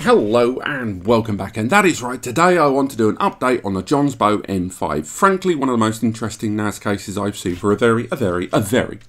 Hello and welcome back, and that is right, today I want to do an update on the Jonsbo N5. Frankly, one of the most interesting NAS cases I've seen for a very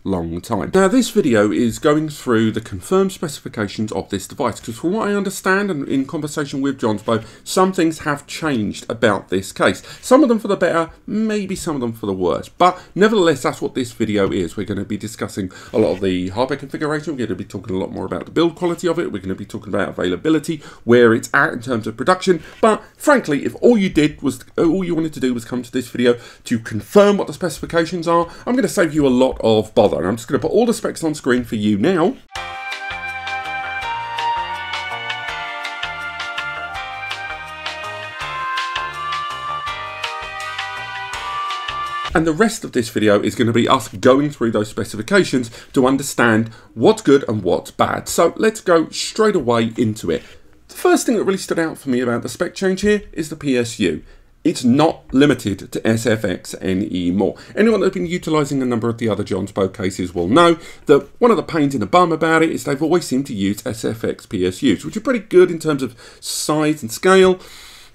long time. Now this video is going through the confirmed specifications of this device, because from what I understand and in conversation with Jonsbo, some things have changed about this case. Some of them for the better, maybe some of them for the worse, but nevertheless that's what this video is. We're going to be discussing a lot of the hardware configuration, we're going to be talking a lot more about the build quality of it, we're going to be talking about availability, where it's at in terms of production. But frankly, if all you wanted to do was come to this video to confirm what the specifications are, I'm going to save you a lot of bother, and I'm just going to put all the specs on screen for you now. And the rest of this video is going to be us going through those specifications to understand what's good and what's bad. So let's go straight away into it. The first thing that really stood out for me about the spec change here is the PSU. It's not limited to SFX anymore. Anyone that's been utilising a number of the other Jonsbo cases will know that one of the pains in the bum about it is they've always seemed to use SFX PSUs, which are pretty good in terms of size and scale,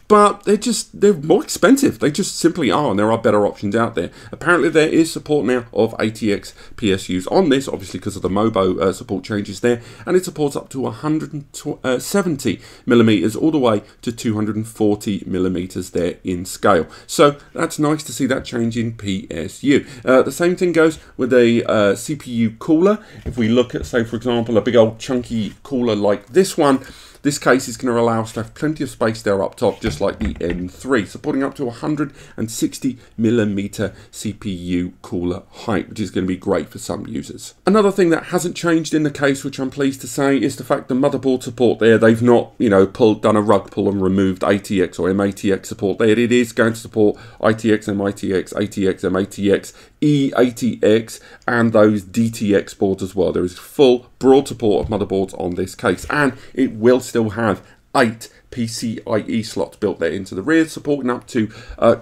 but they're more expensive. They just simply are, and there are better options out there. Apparently there is support now of ATX PSUs on this, obviously because of the Mobo support changes there, and it supports up to 170 millimeters all the way to 240 millimeters there in scale. So that's nice to see that change in PSU. The same thing goes with a CPU cooler. If we look at, say for example, a big old chunky cooler like this one, this case is going to allow us to have plenty of space there up top, just like the N3, supporting up to 160 millimeter CPU cooler height, which is going to be great for some users. Another thing that hasn't changed in the case, which I'm pleased to say, is the fact the motherboard support there, they've not, done a rug pull and removed ATX or MATX support there. It is going to support ITX, MITX, ATX, MATX, eATX, and those DTX boards as well. There is full broad support of motherboards on this case, and it will still have 8 PCIe slots built there into the rear, supporting up to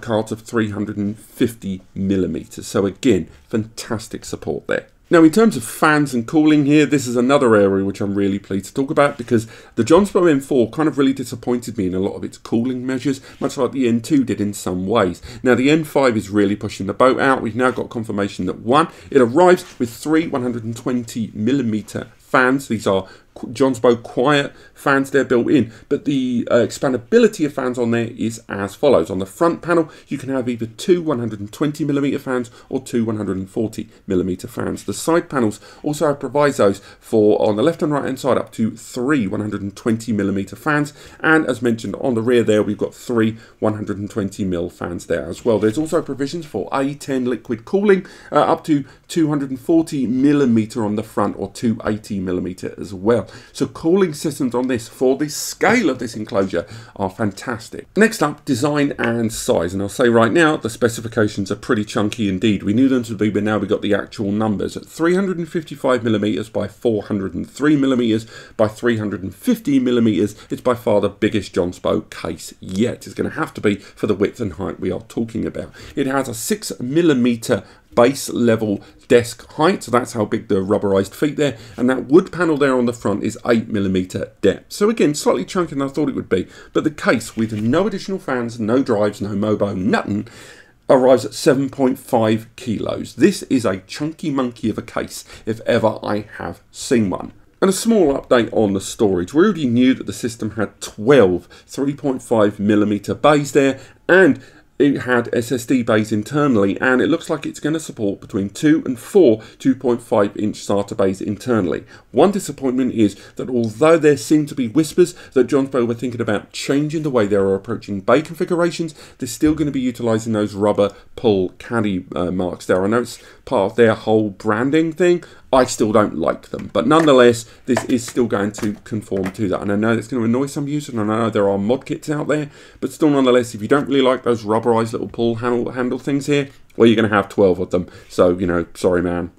cards of 350 millimeters. So again, fantastic support there. Now, in terms of fans and cooling here, this is another area which I'm really pleased to talk about, because the Jonsbo N4 kind of really disappointed me in a lot of its cooling measures, much like the N2 did in some ways. Now, the N5 is really pushing the boat out. We've now got confirmation that it arrives with 3 120 millimeter fans. These are Jonsbo quiet fans, they're built in, but the expandability of fans on there is as follows. On the front panel, you can have either 2 120 millimeter fans or 2 140 millimeter fans. The side panels also have provisos for, on the left and right hand side, up to 3 120 millimeter fans, and as mentioned on the rear there, we've got 3 120 mil fans there as well. There's also provisions for A10 liquid cooling, up to 240 millimeter on the front or 280 millimeter as well. So cooling systems on this, for the scale of this enclosure, are fantastic. Next up, design and size, and I'll say right now the specifications are pretty chunky indeed. We knew them to be, but now we got the actual numbers. At 355 millimeters by 403 millimeters by 350 millimeters, it's by far the biggest Jonsbo case yet. It's going to have to be for the width and height we are talking about. It has a 6 millimeter base level desk height, so that's how big the rubberized feet there, and that wood panel there on the front is 8 millimeter depth. So again, slightly chunkier than I thought it would be, but the case with no additional fans, no drives, no Mobo, nothing, arrives at 7.5 kilos. This is a chunky monkey of a case if ever I have seen one. And a small update on the storage. We already knew that the system had 12 3.5 millimeter bays there, and it had SSD bays internally, and it looks like it's going to support between 2 and 4 2.5 inch SATA bays internally. One disappointment is that although there seem to be whispers that Jonsbo were thinking about changing the way they are approaching bay configurations, they're still going to be utilising those rubber pull caddy marks there. I know it's part of their whole branding thing. I still don't like them, but nonetheless, this is still going to conform to that. And I know it's going to annoy some users, and I know there are mod kits out there, but still nonetheless, if you don't really like those rubberized little pull handle things here, well, you're going to have 12 of them. So, sorry, man.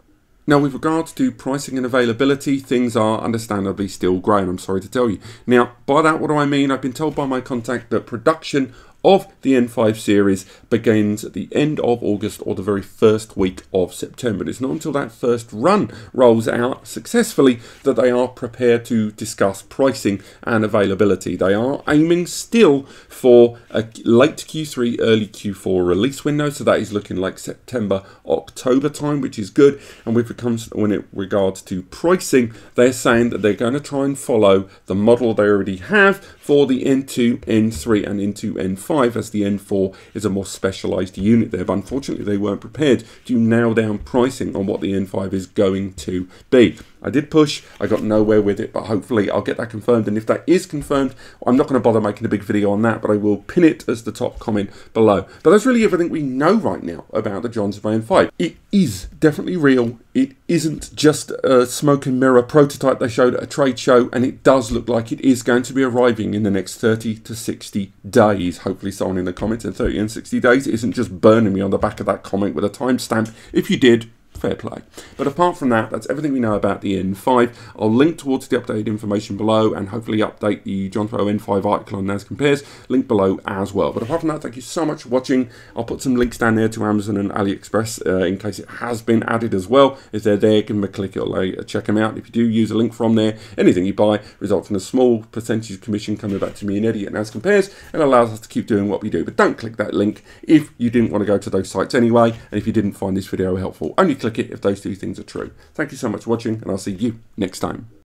Now, with regards to pricing and availability, things are understandably still growing, I'm sorry to tell you. Now, by that, what do I mean? I've been told by my contact that production of the N5 series begins at the end of August or the very first week of September. It's not until that first run rolls out successfully that they are prepared to discuss pricing and availability. They are aiming still for a late Q3, early Q4 release window, so that is looking like September, October time, which is good. And when it regards to pricing, they're saying that they're going to try and follow the model they already have for the N2, N3 and N2, N5, as the N4 is a more specialized unit there. But unfortunately, they weren't prepared to nail down pricing on what the N5 is going to be. I did push, I got nowhere with it, but hopefully I'll get that confirmed. And if that is confirmed, I'm not going to bother making a big video on that, but I will pin it as the top comment below. But that's really everything we know right now about the Jonsbo N5. It is definitely real. It isn't just a smoke and mirror prototype they showed at a trade show, and it does look like it is going to be arriving in the next 30 to 60 days. Hopefully someone in the comments in 30 and 60 days isn't just burning me on the back of that comment with a timestamp. If you did, fair play. But apart from that, that's everything we know about the N5. I'll link towards the updated information below and hopefully update the Jonsbo N5 article on NAS Compares, link below as well. But apart from that, thank you so much for watching. I'll put some links down there to Amazon and AliExpress in case it has been added as well. If they're there, give them a click, it'll check them out. If you do use a link from there, anything you buy results in a small percentage of commission coming back to me and Eddie at NAS Compares, and allows us to keep doing what we do. But don't click that link if you didn't want to go to those sites anyway, and if you didn't find this video helpful. Only click it if those two things are true. Thank you so much for watching, and I'll see you next time.